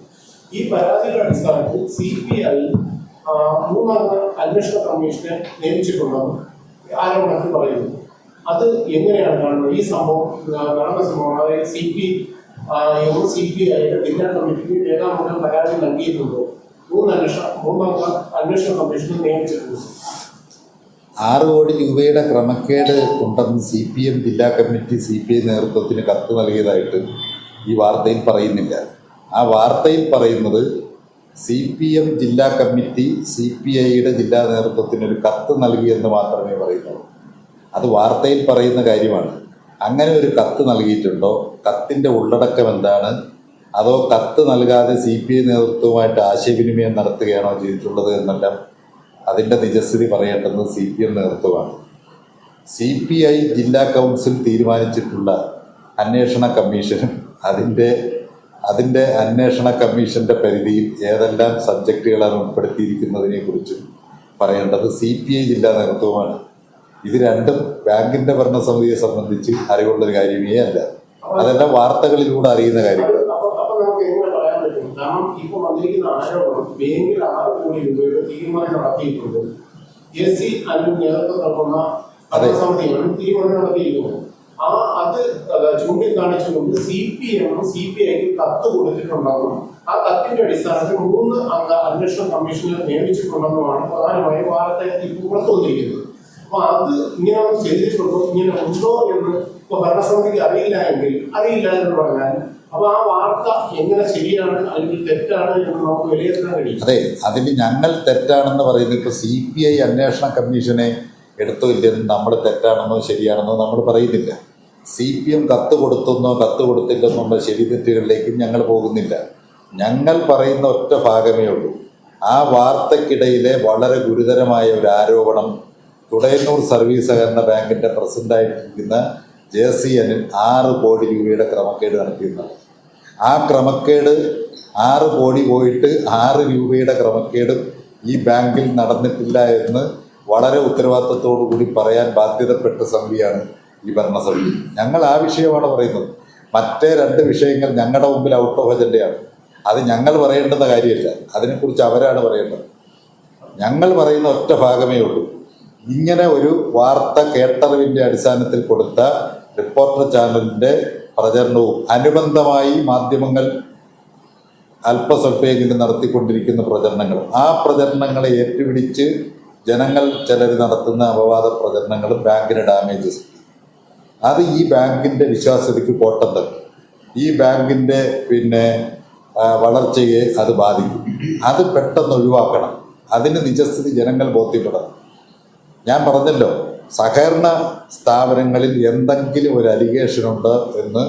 ഈ പരാതിയുടെ അടിസ്ഥാനത്തിൽ CPI 3-അംഗ അന്വേഷണ കമ്മീഷനെ നിയമിച്ചിട്ടുണ്ടെന്ന് ആരോപണത്തിൽ പറയുന്നു. അത് എങ്ങനെയാണ് കാണുന്നത്? ഈ സംഭവം നടന്ന സംഭവം, അതായത് CPIയുടെ ജില്ലാ കമ്മിറ്റിക്ക് രേഖാമൂലം പരാതി നൽകിയിട്ടുണ്ടോ? 3-അംഗ അന്വേഷണ കമ്മീഷനെ നിയമിച്ചിട്ടുണ്ട്. 6 കോടി രൂപയുടെ ക്രമക്കേട് ഉണ്ടെന്ന് CPM ജില്ലാ കമ്മിറ്റി CPI നേതൃത്വത്തിന് കത്ത് നൽകിയതായിട്ട് ഈ വാർത്തയിൽ പറയുന്നില്ല. ആ വാർത്തയിൽ പറയുന്നത് CPM ജില്ലാ കമ്മിറ്റി CPIയുടെ ജില്ലാ നേതൃത്വത്തിന് ഒരു കത്ത് നൽകിയെന്ന് മാത്രമേ പറയുന്നുള്ളൂ. അത് വാർത്തയിൽ പറയുന്ന കാര്യമാണ്. അങ്ങനെ ഒരു കത്ത് നൽകിയിട്ടുണ്ടോ? കത്തിൻ്റെ ഉള്ളടക്കം എന്താണ്? അതോ കത്ത് നൽകാതെ CPI നേതൃത്വവുമായിട്ട് ആശയവിനിമയം നടത്തുകയാണോ ചെയ്തിട്ടുള്ളത് എന്നെല്ലാം അതിൻ്റെ നിജസ്ഥിതി പറയേണ്ടത് CPM നേതൃത്വമാണ്. CPI ജില്ലാ കൗൺസിൽ തീരുമാനിച്ചിട്ടുള്ള അന്വേഷണ കമ്മീഷനും അതിൻ്റെ അന്വേഷണ കമ്മീഷൻ്റെ പരിധിയിൽ ഏതെല്ലാം സബ്ജക്റ്റുകളാണ് ഉൾപ്പെടുത്തിയിരിക്കുന്നതിനെ കുറിച്ചും പറയേണ്ടത് CPI ജില്ലാ നേതൃത്വമാണ്. ഇത് രണ്ടും ബാങ്കിന്റെ ഭരണസമിതിയെ സംബന്ധിച്ച് അറിവുള്ളൊരു കാര്യമേ അല്ല. അതെല്ലാം വാർത്തകളിലൂടെ അറിയുന്ന കാര്യങ്ങൾ. കാരണം ഇപ്പൊ വന്നിരിക്കുന്ന ആരോപണം ബാങ്കിൽ 6 കോടി രൂപയുടെ തീരുമാനം നടത്തിയിട്ടുണ്ട്. JC നേതൃത്വം നൽകുന്ന ഭരണസമിതിയാണ് തീരുമാനം നടത്തിയിരിക്കുന്നത്. അത് ചൂണ്ടിക്കാണിച്ചുകൊണ്ട് CPM CPIക്ക് കത്ത് കൊടുത്തിട്ടുണ്ടാകും. ആ കത്തിന്റെ അടിസ്ഥാനത്തിൽ 3-അംഗ അന്വേഷണ കമ്മീഷനെ നിയമിച്ചിട്ടുണ്ടെന്നുമാണ് പ്രധാനമായും വാർത്ത ഇപ്പോൾ പുറത്തുവന്നിരിക്കുന്നത്. അപ്പൊ അത് ഇങ്ങനെ ചെയ്തിട്ടുണ്ടോ, ഇങ്ങനെ ഉണ്ടോ എന്ന് ഇപ്പൊ ഭരണസമിതിക്ക് അറിയില്ല എന്ന് പറഞ്ഞാൽ അപ്പൊ ആ വാർത്ത എങ്ങനെ ശരിയാണ് അല്ലെങ്കിൽ തെറ്റാണ് എന്ന് നമുക്ക് വിലയിരുത്താൻ കഴിയും. അതെ, അതിന് ഞങ്ങൾ തെറ്റാണെന്ന് പറയുന്നത് ഇപ്പോൾ CPI അന്വേഷണ കമ്മീഷനെ എടുത്തോ ഇല്ലെന്ന് നമ്മൾ തെറ്റാണെന്നോ ശരിയാണെന്നോ നമ്മൾ പറയുന്നില്ല. CPM കത്ത് കൊടുത്തെന്നോ കത്ത് കൊടുത്തില്ലെന്നുള്ള ശരി തെറ്റുകളിലേക്കും ഞങ്ങൾ പോകുന്നില്ല. ഞങ്ങൾ പറയുന്ന ഒറ്റ ഭാഗമേ ഉള്ളൂ. ആ വാർത്തക്കിടയിലെ വളരെ ഗുരുതരമായ ഒരു ആരോപണം തുടയന്നൂർ സർവീസ് സഹകരണ ബാങ്കിൻ്റെ പ്രസിഡന്റായിട്ടിരിക്കുന്ന JC അനിൽ 6 കോടി രൂപയുടെ ക്രമക്കേട് നടത്തിയിരുന്നത്. ആ ക്രമക്കേട് 6 കോടി പോയിട്ട് 6 രൂപയുടെ ക്രമക്കേടും ഈ ബാങ്കിൽ നടന്നിട്ടില്ല എന്ന് വളരെ ഉത്തരവാദിത്തത്തോടു കൂടി പറയാൻ ബാധ്യതപ്പെട്ട സമിതിയാണ് ഈ ഭരണസമിതി. ഞങ്ങൾ ആ വിഷയമാണ് പറയുന്നത്. മറ്റേ 2 വിഷയങ്ങൾ ഞങ്ങളുടെ മുമ്പിൽ ഔട്ട് ഓഫ് അജണ്ടയാണ്. അത് ഞങ്ങൾ പറയേണ്ടുന്ന കാര്യമല്ല, അതിനെക്കുറിച്ച് അവരാണ് പറയേണ്ടത്. ഞങ്ങൾ പറയുന്ന ഒറ്റ ഭാഗമേ ഉള്ളൂ. ഇങ്ങനെ ഒരു വാർത്ത കേട്ടറിവിൻ്റെ അടിസ്ഥാനത്തിൽ കൊടുത്ത റിപ്പോർട്ടർ ചാനലിൻ്റെ പ്രചരണവും അനുബന്ധമായി മാധ്യമങ്ങൾ അല്പസ്വല്പമെങ്കിലും നടത്തിക്കൊണ്ടിരിക്കുന്ന പ്രചരണങ്ങളും ആ പ്രചരണങ്ങളെ ഏറ്റുപിടിച്ച് ജനങ്ങൾ ചിലർ നടത്തുന്ന അപവാദ പ്രചരണങ്ങളും ബാങ്കിന് ഡാമേജസ്, അത് ഈ ബാങ്കിൻ്റെ വിശ്വാസ്യതയ്ക്ക് കോട്ടം തട്ടും. ഈ ബാങ്കിൻ്റെ വളർച്ചയെ അത് ബാധിക്കും. അത് പെട്ടെന്ന് ഒഴിവാക്കണം. അതിന് നിജസ്ഥിതി ജനങ്ങൾ ബോധ്യപ്പെടണം. ഞാൻ പറഞ്ഞല്ലോ, സഹകരണ സ്ഥാപനങ്ങളിൽ എന്തെങ്കിലും ഒരു അലിഗേഷനുണ്ട് എന്ന്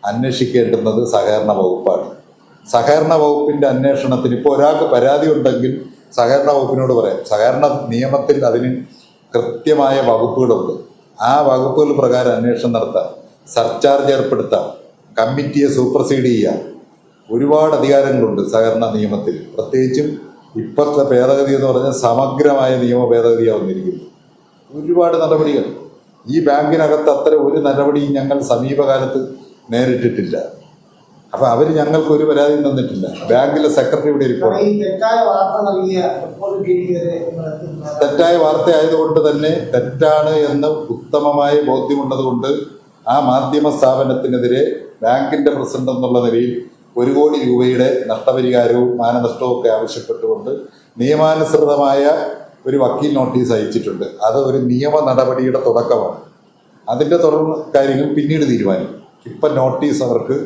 അന്വേഷിക്കേണ്ടുന്നത് സഹകരണ വകുപ്പാണ്. സഹകരണ വകുപ്പിൻ്റെ അന്വേഷണത്തിന് ഇപ്പോൾ ഒരാൾക്ക് പരാതി ഉണ്ടെങ്കിൽ സഹകരണ വകുപ്പിനോട് പറയാം. സഹകരണ നിയമത്തിൽ അതിന് കൃത്യമായ വകുപ്പുകളുണ്ട്. ആ വകുപ്പുകൾ പ്രകാരം അന്വേഷണം നടത്താം, സർചാർജ് ഏർപ്പെടുത്താം, കമ്മിറ്റിയെ സൂപ്പർസീഡ് ചെയ്യാം. ഒരുപാട് അധികാരങ്ങളുണ്ട് സഹകരണ നിയമത്തിൽ. പ്രത്യേകിച്ചും ഇപ്പോഴത്തെ ഭേദഗതി എന്ന് പറഞ്ഞാൽ സമഗ്രമായ നിയമ ഭേദഗതിയാണ് വന്നിരിക്കുന്നത്. ഒരുപാട് നടപടികൾ. ഈ ബാങ്കിനകത്ത് അത്തരം ഒരു നടപടിയും ഞങ്ങൾ സമീപകാലത്ത് നേരിട്ടിട്ടില്ല. അപ്പം അവർ ഞങ്ങൾക്ക് ഒരു പരാതി തന്നിട്ടില്ല. ബാങ്കിലെ സെക്രട്ടറി ഇവിടെ ഇരിക്കണം. തെറ്റായ വാർത്ത ആയതുകൊണ്ട് തന്നെ തെറ്റാണ് എന്ന് ഉത്തമമായ ബോധ്യമുള്ളതുകൊണ്ട് ആ മാധ്യമ സ്ഥാപനത്തിനെതിരെ ബാങ്കിൻ്റെ പ്രസിഡന്റ് എന്നുള്ള നിലയിൽ 1 കോടി രൂപയുടെ നഷ്ടപരിഹാരവും മാനനഷ്ടവും ഒക്കെ ആവശ്യപ്പെട്ടുകൊണ്ട് നിയമാനുസൃതമായ ഒരു വക്കീൽ നോട്ടീസ് അയച്ചിട്ടുണ്ട്. അത് ഒരു നിയമ നടപടിയുടെ തുടക്കമാണ്. അതിൻ്റെ തുടർ കാര്യങ്ങൾ പിന്നീട് തീരുമാനിക്കും. ഇപ്പം നോട്ടീസ് അവർക്ക്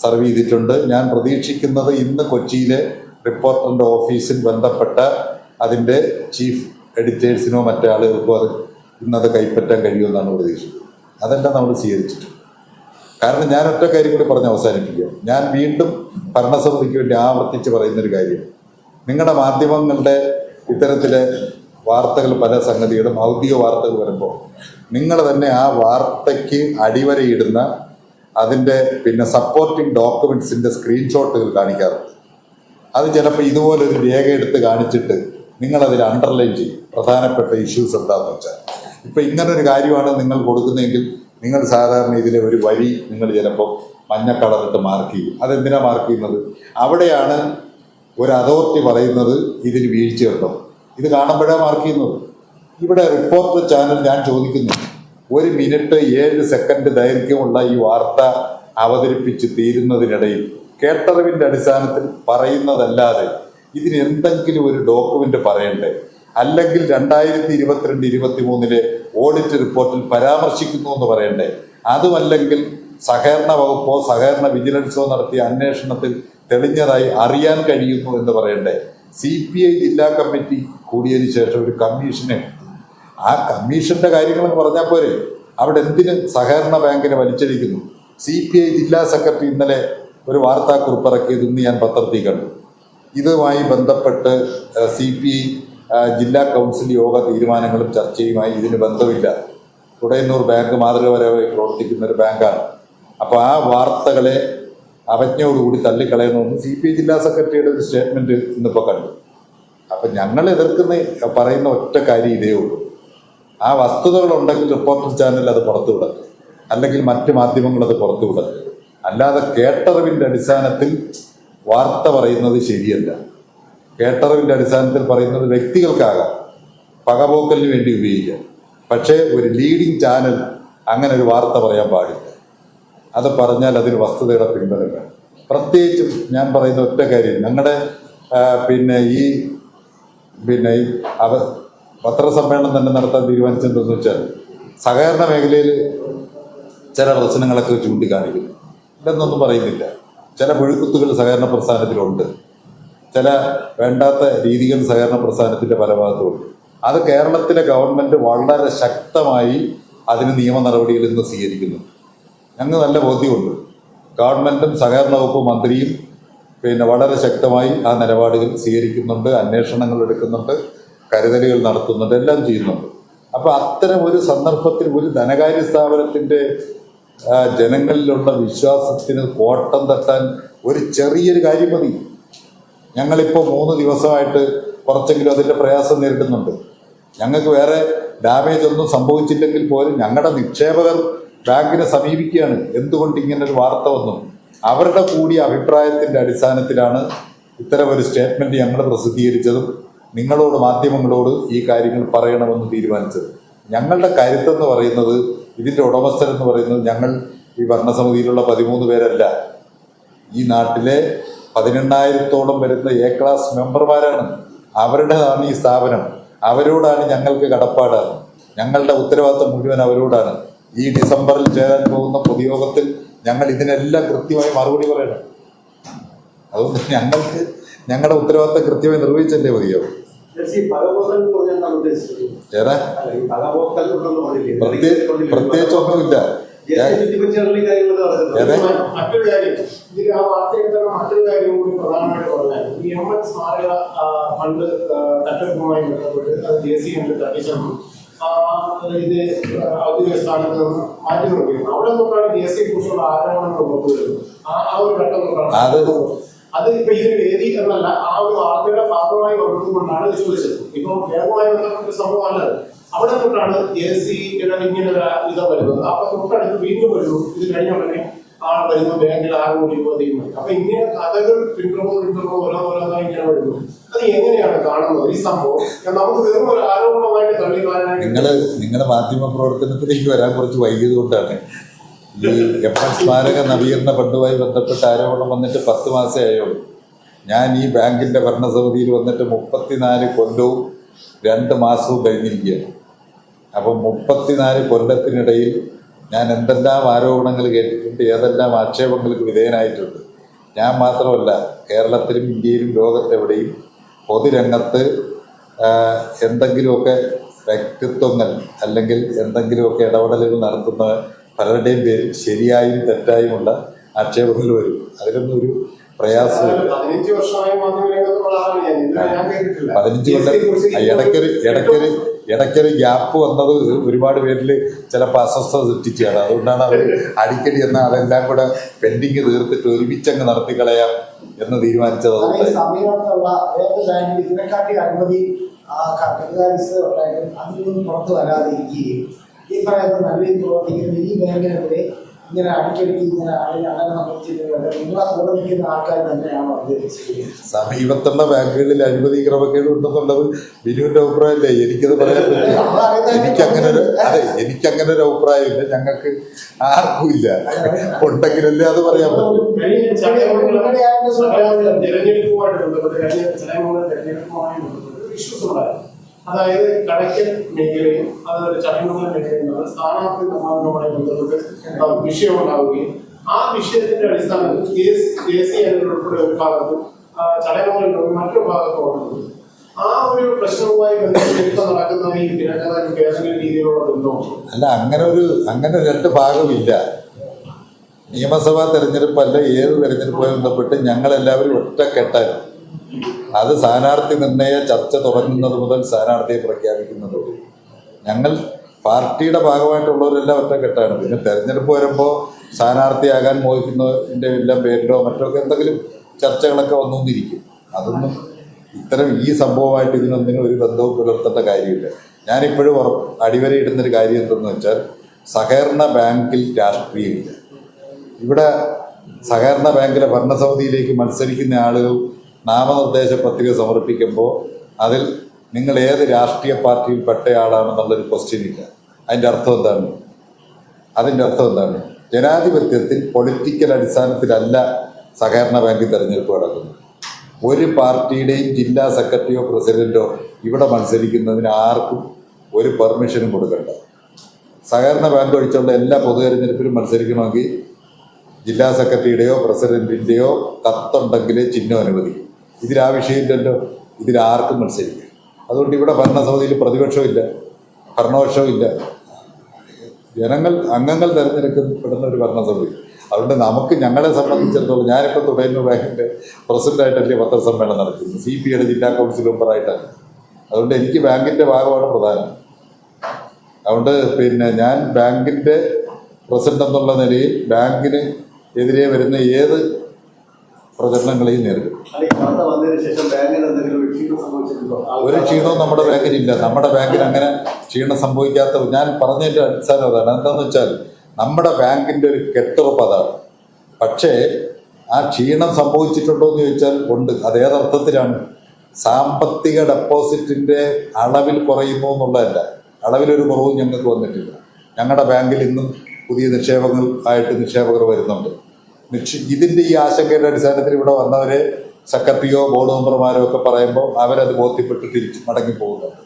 സർവ് ചെയ്തിട്ടുണ്ട്. ഞാൻ പ്രതീക്ഷിക്കുന്നത് ഇന്ന് കൊച്ചിയിലെ റിപ്പോർട്ടറിൻ്റെ ഓഫീസിൽ ബന്ധപ്പെട്ട അതിൻ്റെ ചീഫ് എഡിറ്റേഴ്സിനോ മറ്റേ ആളുകൾക്കോ അത് ഇന്നത് കൈപ്പറ്റാൻ കഴിയുമെന്നാണ് പ്രതീക്ഷിക്കുന്നത്. അതെല്ലാം നമ്മൾ സ്വീകരിച്ചിട്ടുണ്ട്. കാരണം ഞാൻ ഒറ്റ കാര്യം കൂടി പറഞ്ഞ് അവസാനിപ്പിക്കുക. ഞാൻ വീണ്ടും ഭരണസമിതിക്ക് വേണ്ടി ആവർത്തിച്ച് പറയുന്നൊരു കാര്യം, നിങ്ങളുടെ മാധ്യമങ്ങളുടെ ഇത്തരത്തിലെ വാർത്തകൾ, പല സംഗതികളും ഔദ്യോഗിക വാർത്തകൾ വരുമ്പോൾ നിങ്ങൾ തന്നെ ആ വാർത്തയ്ക്ക് അടിവരയിടുന്ന അതിൻ്റെ സപ്പോർട്ടിംഗ് ഡോക്യുമെൻറ്റ്സിൻ്റെ സ്ക്രീൻഷോട്ടുകൾ കാണിക്കാറുണ്ട്. അത് ചിലപ്പോൾ ഇതുപോലൊരു രേഖ എടുത്ത് കാണിച്ചിട്ട് നിങ്ങളതിൽ അണ്ടർലൈൻ ചെയ്യും പ്രധാനപ്പെട്ട ഇഷ്യൂസ് എന്താണെന്ന് വെച്ചാൽ. ഇപ്പം ഇങ്ങനൊരു കാര്യമാണ് നിങ്ങൾ കൊടുക്കുന്നതെങ്കിൽ നിങ്ങൾ സാധാരണ ഇതിലെ ഒരു വരി നിങ്ങൾ ചിലപ്പോൾ മഞ്ഞ കളറിട്ട് മാർക്ക് ചെയ്യും. അതെന്തിനാണ് മാർക്ക് ചെയ്യുന്നത്? അവിടെയാണ് ഒരു അതോറിറ്റി പറയുന്നത് ഇതിന് വീഴ്ചയുണ്ടോ. ഇത് കാണുമ്പോഴാണ് മാർക്ക് ചെയ്യുന്നത്. ഇവിടെ റിപ്പോർട്ടർ ചാനൽ ഞാൻ ചോദിക്കുന്നു, 1 മിനിറ്റ് 7 സെക്കൻഡ് ദൈർഘ്യമുള്ള ഈ വാർത്ത അവതരിപ്പിച്ച് തീരുന്നതിനിടയിൽ കേട്ടറിവിൻ്റെ അടിസ്ഥാനത്തിൽ പറയുന്നതല്ലാതെ ഇതിന് എന്തെങ്കിലും ഒരു ഡോക്യുമെന്റ് പറയണ്ടേ? അല്ലെങ്കിൽ 2022-23 ഓഡിറ്റ് റിപ്പോർട്ടിൽ പരാമർശിക്കുന്നു എന്ന് പറയണ്ടേ? അതുമല്ലെങ്കിൽ സഹകരണ വകുപ്പോ സഹകരണ വിജിലൻസോ നടത്തിയ അന്വേഷണത്തിൽ തെളിഞ്ഞതായി അറിയാൻ കഴിയുന്നു എന്ന് പറയണ്ടേ? CPI ജില്ലാ കമ്മിറ്റി കൂടിയതിന് ശേഷം ഒരു കമ്മീഷനെ, ആ കമ്മീഷന്റെ കാര്യങ്ങളെന്ന് പറഞ്ഞാൽ പോരെ? അവിടെ എന്തിന് സഹകരണ ബാങ്കിനെ വലിച്ചടിക്കുന്നു? CPI ജില്ലാ സെക്രട്ടറി ഇന്നലെ ഒരു വാർത്താക്കുറിപ്പ് ഇറക്കിയത് ഇന്ന് ഞാൻ പത്രത്തിൽ കണ്ടു. ഇതുമായി ബന്ധപ്പെട്ട് CPI ജില്ലാ കൗൺസിൽ യോഗ തീരുമാനങ്ങളും ചർച്ചയുമായി ഇതിന് ബന്ധമില്ല. തുടയന്നൂർ ബാങ്ക് മാതൃകപരമായി പ്രവർത്തിക്കുന്ന ഒരു ബാങ്കാണ്. അപ്പോൾ ആ വാർത്തകളെ അവജ്ഞയോടുകൂടി തള്ളിക്കളയണമെന്ന് CPI ജില്ലാ സെക്രട്ടറിയുടെ ഒരു സ്റ്റേറ്റ്മെന്റ് ഇന്നിപ്പോൾ കണ്ടു. അപ്പം ഞങ്ങൾ പറയുന്ന ഒറ്റ കാര്യം ഇതേ ഉള്ളൂ. ആ വസ്തുതകളുണ്ടെങ്കിൽ റിപ്പോർട്ടർ ചാനൽ അത് പുറത്തുവിടട്ടെ, അല്ലെങ്കിൽ മറ്റ് മാധ്യമങ്ങൾ അത് പുറത്തുവിടട്ടെ. അല്ലാതെ കേട്ടറിവിൻ്റെ അടിസ്ഥാനത്തിൽ വാർത്ത പറയുന്നത് ശരിയല്ല. കേട്ടറിവിൻ്റെ അടിസ്ഥാനത്തിൽ പറയുന്നത് വ്യക്തികൾക്കാകാം, പകപോക്കലിന് വേണ്ടി ഉപയോഗിക്കാം. പക്ഷേ ഒരു ലീഡിംഗ് ചാനൽ അങ്ങനെ ഒരു വാർത്ത പറയാൻ പാടില്ല. അത് പറഞ്ഞാൽ അതിന് വസ്തുതയുടെ പിൻബലം വേണം. പ്രത്യേകിച്ചും ഞാൻ പറയുന്ന ഒറ്റ കാര്യം, ഞങ്ങളുടെ ഈ പത്രസമ്മേളനം തന്നെ നടത്താൻ തീരുമാനിച്ചതെന്ന് വെച്ചാൽ സഹകരണ മേഖലയിൽ ചില പ്രശ്നങ്ങളൊക്കെ ചൂണ്ടിക്കാണിക്കുന്നു. ഇല്ലെന്നൊന്നും പറയുന്നില്ല. ചില പുഴുക്കുത്തുകൾ സഹകരണ പ്രസ്ഥാനത്തിലുണ്ട്, ചില വേണ്ടാത്ത രീതികൾ സഹകരണ പ്രസ്ഥാനത്തിൻ്റെ പല ഭാഗത്തുമുണ്ട്. അത് കേരളത്തിലെ ഗവൺമെൻറ് വളരെ ശക്തമായി അതിന് നിയമ നടപടികൾ ഇന്ന് സ്വീകരിക്കുന്നു. ഞങ്ങൾക്ക് നല്ല ബോധ്യമുണ്ട്. ഗവൺമെൻറ്റും സഹകരണ വകുപ്പ് മന്ത്രിയും വളരെ ശക്തമായി ആ നിലപാടുകൾ സ്വീകരിക്കുന്നുണ്ട്, അന്വേഷണങ്ങൾ എടുക്കുന്നുണ്ട്, കരുതലുകൾ നടത്തുന്നുണ്ട്, എല്ലാം ചെയ്യുന്നുണ്ട്. അപ്പോൾ അത്തരം ഒരു സന്ദർഭത്തിൽ ഒരു ധനകാര്യ സ്ഥാപനത്തിൻ്റെ ജനങ്ങളിലുള്ള വിശ്വാസത്തിന് കോട്ടം തട്ടാൻ ഒരു ചെറിയൊരു കാര്യം മതി. ഞങ്ങളിപ്പോൾ 3 ദിവസമായിട്ട് കുറച്ചെങ്കിലും അതിൻ്റെ പ്രയാസം നേരിടുന്നുണ്ട്. ഞങ്ങൾക്ക് വേറെ ഡാമേജ് ഒന്നും സംഭവിച്ചില്ലെങ്കിൽ പോലും ഞങ്ങളുടെ നിക്ഷേപകർ ബാങ്കിനെ സമീപിക്കുകയാണ്. എന്തുകൊണ്ട് ഇങ്ങനൊരു വാർത്ത വന്നു? അവരുടെ കൂടിയ അഭിപ്രായത്തിൻ്റെ അടിസ്ഥാനത്തിലാണ് ഇത്തരമൊരു സ്റ്റേറ്റ്മെൻറ്റ് ഞങ്ങൾ പ്രസിദ്ധീകരിച്ചതും നിങ്ങളോട്, മാധ്യമങ്ങളോട് ഈ കാര്യങ്ങൾ പറയണമെന്ന് തീരുമാനിച്ചത്. ഞങ്ങളുടെ കരുത്തെന്ന് പറയുന്നത്, ഇതിൻ്റെ ഉടമസ്ഥരെന്ന് പറയുന്നത് ഞങ്ങൾ ഈ ഭരണസമിതിയിലുള്ള 13 പേരല്ല, ഈ നാട്ടിലെ 18,000-ഓളം വരുന്ന എ ക്ലാസ് മെമ്പർമാരാണ്. അവരുടേതാണ് ഈ സ്ഥാപനം. അവരോടാണ് ഞങ്ങൾക്ക് കടപ്പാടാണ്. ഞങ്ങളുടെ ഉത്തരവാദിത്വം മുഴുവൻ അവരോടാണ്. ഈ ഡിസംബറിൽ ചേരാൻ പോകുന്ന പൊതുയോഗത്തിൽ ഞങ്ങൾ ഇതിനെല്ലാം കൃത്യമായി മറുപടി പറയണം. അതുകൊണ്ട് ഞങ്ങൾക്ക് ഞങ്ങളുടെ ഉത്തരവാദിത്തം കൃത്യമായി നിർവഹിച്ചല്ലേ മതിയാവും. പ്രത്യേകിച്ചൊന്നുമില്ല. മറ്റൊരു കാര്യം, ഇതിൽ ആ വാർത്തയിൽ തന്നെ മറ്റൊരു കാര്യം കൂടി പ്രധാനമായിട്ട് പറഞ്ഞാൽ, ഈ MN സ്മാരക ഫണ്ട് തട്ടിപ്പുമായി ബന്ധപ്പെട്ട് അത് JC തട്ടിച്ചെന്നു ഇത് ഔദ്യോഗിക സ്ഥാനത്ത് നിന്ന് മാറ്റി നിർത്തിയിരുന്നു. അവിടെ തൊട്ടാണ് JC കുറിച്ചുള്ള ആരോപണങ്ങൾ പുറത്തുവരുന്നത്. ആ ഒരു ഘട്ടം തൊട്ടാണ് അത് ഇപ്പൊ ഈ ഒരു വേദി എന്നല്ല, ആ ഒരു വാർത്തയുടെ ഭാഗമായി വന്നതുകൊണ്ടാണ് ഇത് ചോദിച്ചത്. ഇപ്പൊ വേഗമായി ബന്ധപ്പെട്ട സംഭവം അല്ലത്. അവിടെ തൊട്ടാണ് JCയുടെ ഇങ്ങനെ ഇത് വരുന്നത്. അപ്പൊ തൊട്ടടുത്ത് വീണ്ടും വരുന്നു. ഇത് കഴിഞ്ഞ ഉടനെ വരുന്നു ബാങ്കിൽ 6 കോടി രൂപ തീരുമാനം. അപ്പൊ ഇങ്ങനെ കഥകൾ പിന്തുടർന്ന് ഓരോന്നായി ഇങ്ങനെ വരുന്നു. അത് എങ്ങനെയാണ് കാണുന്നത് ഈ സംഭവം? നമുക്ക് വെറും ഒരു ആരോപണമായിട്ട് തള്ളിക്കാനായിട്ട് നിങ്ങളുടെ മാധ്യമ പ്രവർത്തനത്തിലേക്ക് വരാൻ കുറച്ച് വൈകിയത് കൊണ്ടാണ്. ഈ MN സ്മാരക നവീകരണ ഫണ്ടുമായി ബന്ധപ്പെട്ട ആരോപണം വന്നിട്ട് 10 മാസമേ ആയുള്ളൂ. ഞാൻ ഈ ബാങ്കിൻ്റെ ഭരണസമിതിയിൽ വന്നിട്ട് 34 കൊല്ലവും 2 മാസവും കഴിഞ്ഞിരിക്കുകയാണ്. അപ്പം 34 കൊല്ലത്തിനിടയിൽ ഞാൻ എന്തെല്ലാം ആരോപണങ്ങൾ കേട്ടിട്ടുണ്ട്, ഏതെല്ലാം ആക്ഷേപങ്ങൾക്ക് വിധേയനായിട്ടുണ്ട്. ഞാൻ മാത്രമല്ല, കേരളത്തിലും ഇന്ത്യയിലും ലോകത്തെവിടെയും പൊതുരംഗത്ത് എന്തെങ്കിലുമൊക്കെ വ്യക്തിത്വങ്ങൾ അല്ലെങ്കിൽ എന്തെങ്കിലുമൊക്കെ ഇടപെടലുകൾ നടത്തുന്ന പലരുടെയും പേരിൽ ശരിയായും തെറ്റായുമുള്ള ആക്ഷേപങ്ങൾ വരും. അതിലൊന്നും ഒരു പ്രയാസമില്ല. 15 വർഷമായി 15 കൊല്ലം ഇടയ്ക്കൊരു ഗ്യാപ്പ് വന്നത് ഒരുപാട് പേരിൽ ചിലപ്പോൾ അസ്വസ്ഥത സൃഷ്ടിച്ചാണ്. അതുകൊണ്ടാണ് അവർ അടിക്കടി എന്നാൽ അതെല്ലാം കൂടെ പെൻഡിങ് തീർത്തിട്ട് ഒരുമിച്ചങ്ങ് നടത്തിക്കളയാം എന്ന് തീരുമാനിച്ചത്. അതിലൊന്നും പുറത്തു വരാതിരിക്കുകയും ഈ പറയുന്നത് നല്ല രീതിയിൽ പ്രവർത്തിക്കുന്ന ഈ ബാങ്കിനെതിരെ ഇങ്ങനെ അടിക്കടിക്ക് ഇങ്ങനെ നിങ്ങളെ കൂടെ നിൽക്കുന്ന ആൾക്കാർ തന്നെയാണ് സമീപത്തുള്ള ബാങ്കുകളിൽ അഴിമതി ക്രമക്കേട് ഉണ്ടെന്നുള്ളത് ബിനുവിന്റെ അഭിപ്രായമല്ലേ? എനിക്കത് പറയാൻ പറ്റില്ല. എനിക്കങ്ങനെ ഒരു അഭിപ്രായമില്ല. ഞങ്ങൾക്ക് ആർക്കും ഇല്ല. ഉണ്ടെങ്കിലല്ലേ അത് പറയാൻ പറ്റും. അതായത് കടയ്ക്കൽ മേഖലയും അതുപോലെ ചടയമംഗലം മേഖലയും സ്ഥാനാർത്ഥി നിർമ്മാണവുമായി ബന്ധപ്പെട്ട് വിഷയം ഉണ്ടാവുകയും ആ വിഷയത്തിന്റെ അടിസ്ഥാനത്തിൽ JC ഉൾപ്പെടെ ഒരു ഭാഗത്തും ചടയമംഗലം മറ്റൊരു ഭാഗത്തും ഓടുന്നത്. ആ ഒരു പ്രശ്നവുമായി ബന്ധപ്പെട്ട് നടക്കുന്ന ഈ തിരക്കഥയ്ക്ക് ഏതെങ്കിലും രീതിയിലുള്ള ബന്ധമുണ്ട്? അല്ല, അങ്ങനെ 2 ഭാഗമില്ല. നിയമസഭാ തെരഞ്ഞെടുപ്പല്ല, ഏത് തെരഞ്ഞെടുപ്പുമായി ബന്ധപ്പെട്ട് ഞങ്ങളെല്ലാവരും ഒറ്റക്കെട്ടാൻ. അത് സ്ഥാനാർത്ഥി നിർണയ ചർച്ച തുടങ്ങുന്നത് മുതൽ സ്ഥാനാർത്ഥിയെ പ്രഖ്യാപിക്കുന്നത് ഞങ്ങൾ പാർട്ടിയുടെ ഭാഗമായിട്ടുള്ളവരെല്ലാം ഒറ്റക്കെട്ടാണ്. പിന്നെ തെരഞ്ഞെടുപ്പ് വരുമ്പോൾ സ്ഥാനാർത്ഥിയാകാൻ മോഹിക്കുന്നതിൻ്റെ എല്ലാം പേരിലോ മറ്റൊക്കെ എന്തെങ്കിലും ചർച്ചകളൊക്കെ വന്നുകൊണ്ടിരിക്കും. അതൊന്നും ഈ സംഭവമായിട്ട് ഇതിനൊന്നിനും ഒരു ബന്ധവും പുലർത്തേണ്ട കാര്യമില്ല. ഞാനിപ്പോഴും അടിവരയിടുന്നൊരു കാര്യം എന്തെന്ന് വെച്ചാൽ, സഹകരണ ബാങ്കിൽ രാഷ്ട്രീയമില്ല. ഇവിടെ സഹകരണ ബാങ്കിലെ ഭരണസമിതിയിലേക്ക് മത്സരിക്കുന്ന ആളുകൾ നാമനിർദ്ദേശ പത്രിക സമർപ്പിക്കുമ്പോൾ അതിൽ നിങ്ങൾ ഏത് രാഷ്ട്രീയ പാർട്ടിയിൽ പെട്ടയാളാണെന്നുള്ളൊരു ക്വസ്റ്റ്യൻ ഇല്ല. അതിൻ്റെ അർത്ഥം എന്താണ്? ജനാധിപത്യത്തിൽ പൊളിറ്റിക്കൽ അടിസ്ഥാനത്തിലല്ല സഹകരണ ബാങ്കിൽ തെരഞ്ഞെടുപ്പ് നടക്കുന്നത്. ഒരു പാർട്ടിയുടെയും ജില്ലാ സെക്രട്ടറിയോ പ്രസിഡന്റോ ഇവിടെ മത്സരിക്കുന്നതിന് ആർക്കും ഒരു പെർമിഷനും കൊടുക്കണ്ട. സഹകരണ ബാങ്ക് ഒഴിച്ചുള്ള എല്ലാ പൊതു തെരഞ്ഞെടുപ്പിലും മത്സരിക്കണമെങ്കിൽ ജില്ലാ സെക്രട്ടറിയുടെയോ പ്രസിഡന്റിൻ്റെയോ കത്തുണ്ടെങ്കിലേ ചിഹ്നം അനുവദിക്കും. ഇതിൽ ആ വിഷയമില്ലല്ലോ, ഇതിലാർക്കും മത്സരിക്കും. അതുകൊണ്ട് ഇവിടെ ഭരണസമിതിയിൽ പ്രതിപക്ഷവും ഇല്ല, ഭരണപക്ഷവും ഇല്ല. അംഗങ്ങൾ തിരഞ്ഞെടുക്കപ്പെടുന്ന ഒരു ഭരണസമിതി. അതുകൊണ്ട് നമുക്ക് ഞങ്ങളെ സംബന്ധിച്ചിടത്തോളം, ഞാനിപ്പോൾ തുടരുന്ന ബാങ്കിൻ്റെ പ്രസിഡന്റായിട്ടല്ലേ പത്രസമ്മേളനം നടത്തുന്നത്, CPIയുടെ ജില്ലാ കൗൺസിൽ മെമ്പറായിട്ടാണ്. അതുകൊണ്ട് എനിക്ക് ബാങ്കിൻ്റെ ഭാഗമാണ് പ്രധാനം. അതുകൊണ്ട് ഞാൻ ബാങ്കിൻ്റെ പ്രസിഡന്റ് എന്നുള്ള നിലയിൽ ബാങ്കിന് എതിരെ വരുന്ന ഏത് പ്രചരണങ്ങളെയും നേരിടും. ഒരു ക്ഷീണവും നമ്മുടെ ബാങ്കിനില്ല. നമ്മുടെ ബാങ്കിന് അങ്ങനെ ക്ഷീണം സംഭവിക്കാത്ത, ഞാൻ പറഞ്ഞതിൻ്റെ അടിസ്ഥാനം അതാണ്. എന്താണെന്ന് വെച്ചാൽ നമ്മുടെ ബാങ്കിൻ്റെ ഒരു കെട്ടുറപ്പ് അതാണ്. പക്ഷേ ആ ക്ഷീണം സംഭവിച്ചിട്ടുണ്ടോ എന്ന് ചോദിച്ചാൽ ഉണ്ട്. അതേതർത്ഥത്തിലാണ്? സാമ്പത്തിക ഡെപ്പോസിറ്റിൻ്റെ അളവിൽ കുറയുന്നു എന്നുള്ളതല്ല, അളവിലൊരു കുറവും ഞങ്ങൾക്ക് വന്നിട്ടില്ല. ഞങ്ങളുടെ ബാങ്കിൽ ഇന്നും പുതിയ നിക്ഷേപകർ വരുന്നുണ്ട്. ഇതിൻ്റെ ഈ ആശങ്കയുടെ അടിസ്ഥാനത്തിൽ ഇവിടെ വന്നവരെ സെക്രട്ടറിയോ ബോർഡ് മെമ്പർമാരോ ഒക്കെ പറയുമ്പോൾ അവരത് ബോധ്യപ്പെട്ട് തിരിച്ച് മടങ്ങിപ്പോകുന്നുണ്ട്.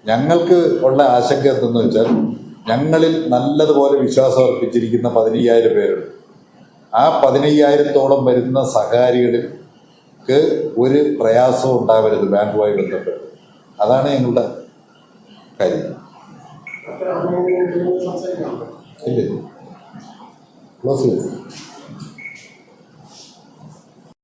ഞങ്ങൾക്ക് ഉള്ള ആശങ്ക എന്തെന്ന് വെച്ചാൽ, ഞങ്ങളിൽ നല്ലതുപോലെ വിശ്വാസം അർപ്പിച്ചിരിക്കുന്ന 15,000 പേരുണ്ട്. ആ 15,000-ഓളം വരുന്ന സഹകാരികൾക്ക് ഒരു പ്രയാസവും ഉണ്ടാവരുത് ബാങ്കുമായി ബന്ധപ്പെട്ട്. അതാണ് ഞങ്ങളുടെ കാര്യം. ഇല്ല, ക്ലോസ് ചെയ്തു.